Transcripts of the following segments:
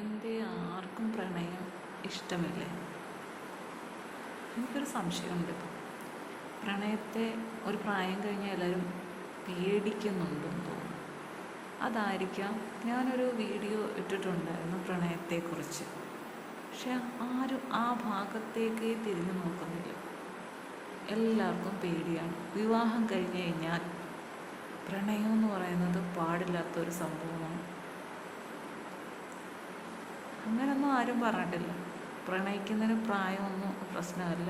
എന്തേ ആർക്കും പ്രണയം ഇഷ്ടമില്ലേ? എനിക്കൊരു സംശയമുണ്ട്. പ്രണയത്തെ ഒരു പ്രായം കഴിഞ്ഞാൽ എല്ലാവരും പേടിക്കുന്നുണ്ടെന്ന് തോന്നുന്നു. അതായിരിക്കാം. ഞാനൊരു വീഡിയോ ഇട്ടിട്ടുണ്ടായിരുന്നു പ്രണയത്തെക്കുറിച്ച്. പക്ഷെ ആരും ആ ഭാഗത്തേക്ക് തിരിഞ്ഞു നോക്കുന്നില്ല. എല്ലാവർക്കും പേടിയാണ്. വിവാഹം കഴിഞ്ഞ് കഴിഞ്ഞാൽ പ്രണയം എന്ന് പറയുന്നത് പാടില്ലാത്തൊരു സംഭവമാണ്. അങ്ങനൊന്നും ആരും പറഞ്ഞിട്ടില്ല. പ്രണയിക്കുന്നതിന് പ്രായമൊന്നും പ്രശ്നമല്ല,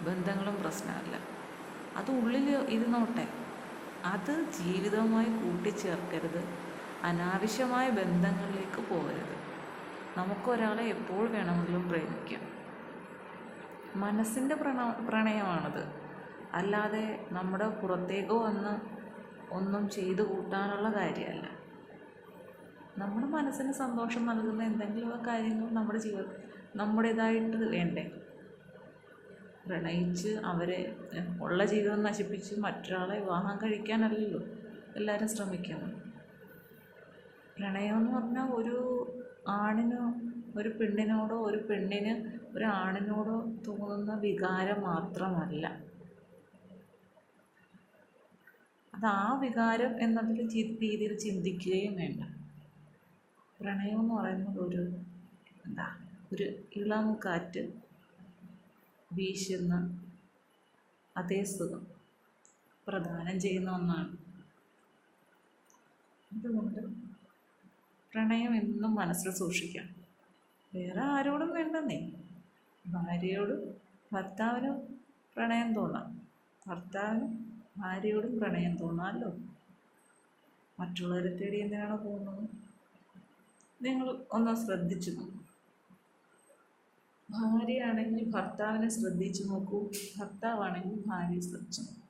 ബന്ധങ്ങളും പ്രശ്നമല്ല. അത് ഉള്ളിൽ ഇരുന്നോട്ടെ. അത് ജീവിതവുമായി കൂട്ടിച്ചേർക്കരുത്. അനാവശ്യമായ ബന്ധങ്ങളിലേക്ക് പോകരുത്. നമുക്കൊരാളെ എപ്പോൾ വേണമെങ്കിലും പ്രേമിക്കാം. മനസ്സിൻ്റെ പ്രണയമാണത്. അല്ലാതെ നമ്മുടെ പുറത്തേക്കോ വന്ന് ഒന്നും ചെയ്തു കൂട്ടാനുള്ള കാര്യമല്ല. നമ്മുടെ മനസ്സിന് സന്തോഷം നൽകുന്ന എന്തെങ്കിലും കാര്യങ്ങൾ നമ്മുടെ ജീവിതത്തിൽ നമ്മുടേതായിട്ട് വേണ്ടേ? പ്രണയിച്ച് അവരെ ഉള്ള ജീവിതം നശിപ്പിച്ച് മറ്റൊരാളെ വിവാഹം കഴിക്കാനല്ലല്ലോ എല്ലാവരും ശ്രമിക്കുന്നു. പ്രണയം എന്ന് പറഞ്ഞാൽ ഒരു ആണിന് ഒരു പെണ്ണിനോടോ ഒരു പെണ്ണിന് ഒരു ആണിനോടോ തോന്നുന്ന വികാരം മാത്രമല്ല. അത് ആ വികാരം എന്നതിൽ രീതിയിൽ ചിന്തിക്കുകയും വേണ്ട. പ്രണയം എന്ന് പറയുന്നത് ഒരു ഇളം കാറ്റ് വീശുന്ന അതേ സുഖം പ്രദാനം ചെയ്യുന്ന ഒന്നാണ്. അതുകൊണ്ട് പ്രണയം എന്നും മനസ്സിൽ സൂക്ഷിക്കാം. വേറെ ആരോടും വേണ്ടെന്നേ. ഭാര്യയോടും ഭർത്താവിനും പ്രണയം തോന്നാം, ഭർത്താവിനും ഭാര്യയോടും പ്രണയം തോന്നാമല്ലോ. മറ്റുള്ളവരെ തേടി എന്തിനാണ് പോകുന്നത്? നിങ്ങൾ ഒന്ന് ശ്രദ്ധിച്ചു നോക്കൂ. ഭാര്യയാണെങ്കിൽ ഭർത്താവിനെ ശ്രദ്ധിച്ചു നോക്കൂ, ഭർത്താവാണെങ്കിൽ ഭാര്യയെ ശ്രദ്ധിച്ചു നോക്കൂ.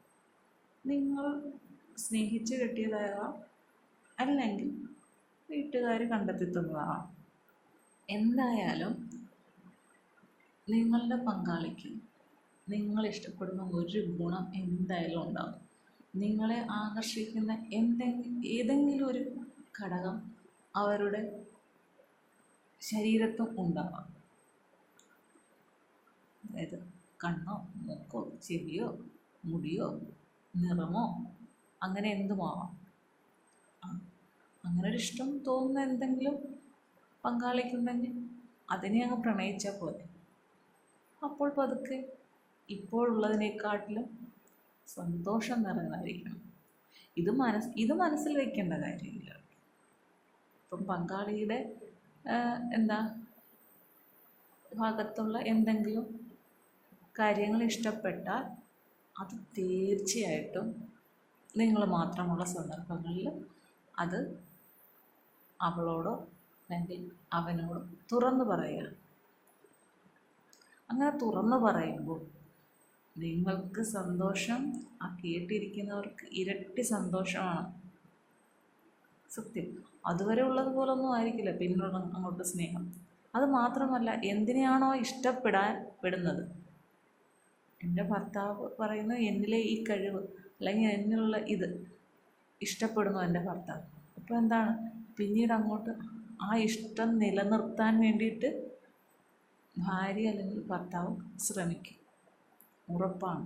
നിങ്ങൾ സ്നേഹിച്ച് കെട്ടിയതാകാം, അല്ലെങ്കിൽ വീട്ടുകാർ കണ്ടെത്തിത്തന്നതാകാം. എന്തായാലും നിങ്ങളുടെ പങ്കാളിക്ക് നിങ്ങൾ ഇഷ്ടപ്പെടുന്ന ഒരു ഗുണം എന്തായാലും ഉണ്ടാകും. നിങ്ങളെ ആകർഷിക്കുന്ന ഏതെങ്കിലും ഒരു ഘടകം അവരുടെ ശരീരത്തും ഉണ്ടാവാം. അതായത് കണ്ണോ മൂക്കോ ചെവിയോ മുടിയോ നിറമോ അങ്ങനെ എന്തുമാവാം. അങ്ങനെ ഒരു ഇഷ്ടം തോന്നുന്ന എന്തെങ്കിലും പങ്കാളിക്കുണ്ടെങ്കിൽ അതിനെ അങ്ങ് പ്രണയിച്ചാൽ പോലെ. അപ്പോൾ പതുക്കെ ഇപ്പോഴുള്ളതിനേക്കാട്ടിലും സന്തോഷം നിറഞ്ഞതായിരിക്കണം. ഇത് മനസ്സിൽ വയ്ക്കേണ്ട കാര്യമില്ല. ഇപ്പം പങ്കാളിയുടെ ഭാഗത്തുള്ള എന്തെങ്കിലും കാര്യങ്ങൾ ഇഷ്ടപ്പെട്ടാൽ അത് തീർച്ചയായിട്ടും നിങ്ങൾ മാത്രമുള്ള സന്ദർഭങ്ങളിൽ അത് അവളോടോ അല്ലെങ്കിൽ അവനോടോ തുറന്നു പറയുക. അങ്ങനെ തുറന്നു പറയുമ്പോൾ നിങ്ങൾക്ക് സന്തോഷം, ആ കേട്ടിരിക്കുന്നവർക്ക് ഇരട്ടി സന്തോഷമാണ്. സത്യം. അതുവരെ ഉള്ളതുപോലൊന്നും ആയിരിക്കില്ല പിന്നുള്ള അങ്ങോട്ട് സ്നേഹം. അത് മാത്രമല്ല, എന്തിനെയാണോ ഇഷ്ടപ്പെടാൻ എൻ്റെ ഭർത്താവ് പറയുന്നു എന്നിലെ ഈ കഴിവ് അല്ലെങ്കിൽ എന്നിലുള്ള ഇത് ഇഷ്ടപ്പെടുന്നു എൻ്റെ ഭർത്താവ്. അപ്പോൾ എന്താണ്, പിന്നീട് അങ്ങോട്ട് ആ ഇഷ്ടം നിലനിർത്താൻ വേണ്ടിയിട്ട് ഭാര്യ അല്ലെങ്കിൽ ഭർത്താവ് ശ്രമിക്കും. ഉറപ്പാണ്.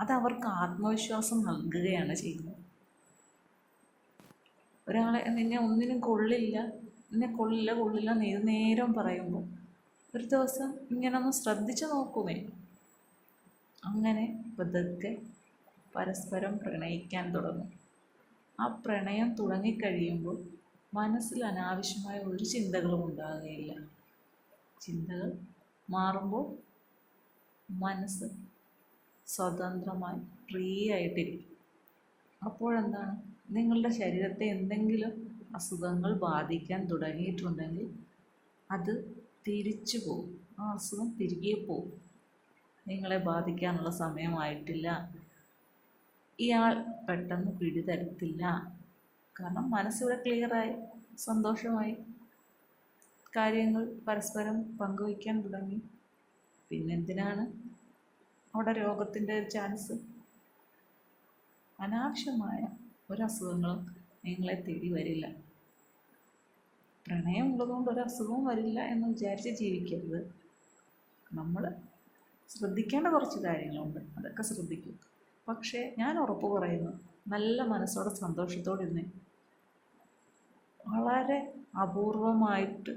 അതവർക്ക് ആത്മവിശ്വാസം നൽകുകയാണ് ചെയ്യുന്നത്. ഒരാളെ നിന്നെ ഒന്നിനും കൊള്ളില്ല നീ നേരം പറയുമ്പോൾ ഒരു ദിവസം ഇങ്ങനെ ഒന്ന് ശ്രദ്ധിച്ചു നോക്കുമേ. അങ്ങനെ പതുക്കെ പരസ്പരം പ്രണയിക്കാൻ തുടങ്ങും. ആ പ്രണയം തുടങ്ങിക്കഴിയുമ്പോൾ മനസ്സിൽ അനാവശ്യമായ ഒരു ചിന്തകളും ഉണ്ടാകുകയില്ല. ചിന്തകൾ മാറുമ്പോൾ മനസ്സ് സ്വതന്ത്രമായി ഫ്രീ ആയിട്ടിരിക്കും. അപ്പോഴെന്താണ്, നിങ്ങളുടെ ശരീരത്തെ എന്തെങ്കിലും അസുഖങ്ങൾ ബാധിക്കാൻ തുടങ്ങിയിട്ടുണ്ടെങ്കിൽ അത് തിരിച്ചു പോകും. ആ അസുഖം തിരികെ പോകും. നിങ്ങളെ ബാധിക്കാനുള്ള സമയമായിട്ടില്ല, ഇയാൾ പെട്ടെന്ന് പിടിതരത്തില്ല. കാരണം മനസ്സിവിടെ ക്ലിയറായി, സന്തോഷമായി, കാര്യങ്ങൾ പരസ്പരം പങ്കുവയ്ക്കാൻ തുടങ്ങി. പിന്നെന്തിനാണ് അവിടെ രോഗത്തിൻ്റെ ഒരു ചാൻസ്? അനാവശ്യമായ ഒരസുഖങ്ങളും നിങ്ങളെ തേടി വരില്ല. പ്രണയം ഉള്ളതുകൊണ്ട് ഒരു അസുഖവും വരില്ല എന്ന് വിചാരിച്ച് ജീവിക്കരുത്. നമ്മൾ ശ്രദ്ധിക്കേണ്ട കുറച്ച് കാര്യങ്ങളുണ്ട്, അതൊക്കെ ശ്രദ്ധിക്കും. പക്ഷേ ഞാൻ ഉറപ്പ് പറയുന്നു, നല്ല മനസ്സോടെ സന്തോഷത്തോടെ ഇരുന്ന് വളരെ അപൂർവമായിട്ട്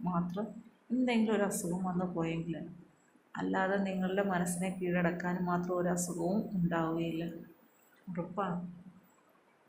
മാത്രം എന്തെങ്കിലും ഒരു അസുഖം വന്നു പോയെങ്കിൽ, അല്ലാതെ നിങ്ങളുടെ മനസ്സിനെ കീഴടക്കാൻ മാത്രം ഒരു അസുഖവും ഉണ്ടാവുകയില്ല. ഉറപ്പാണ്.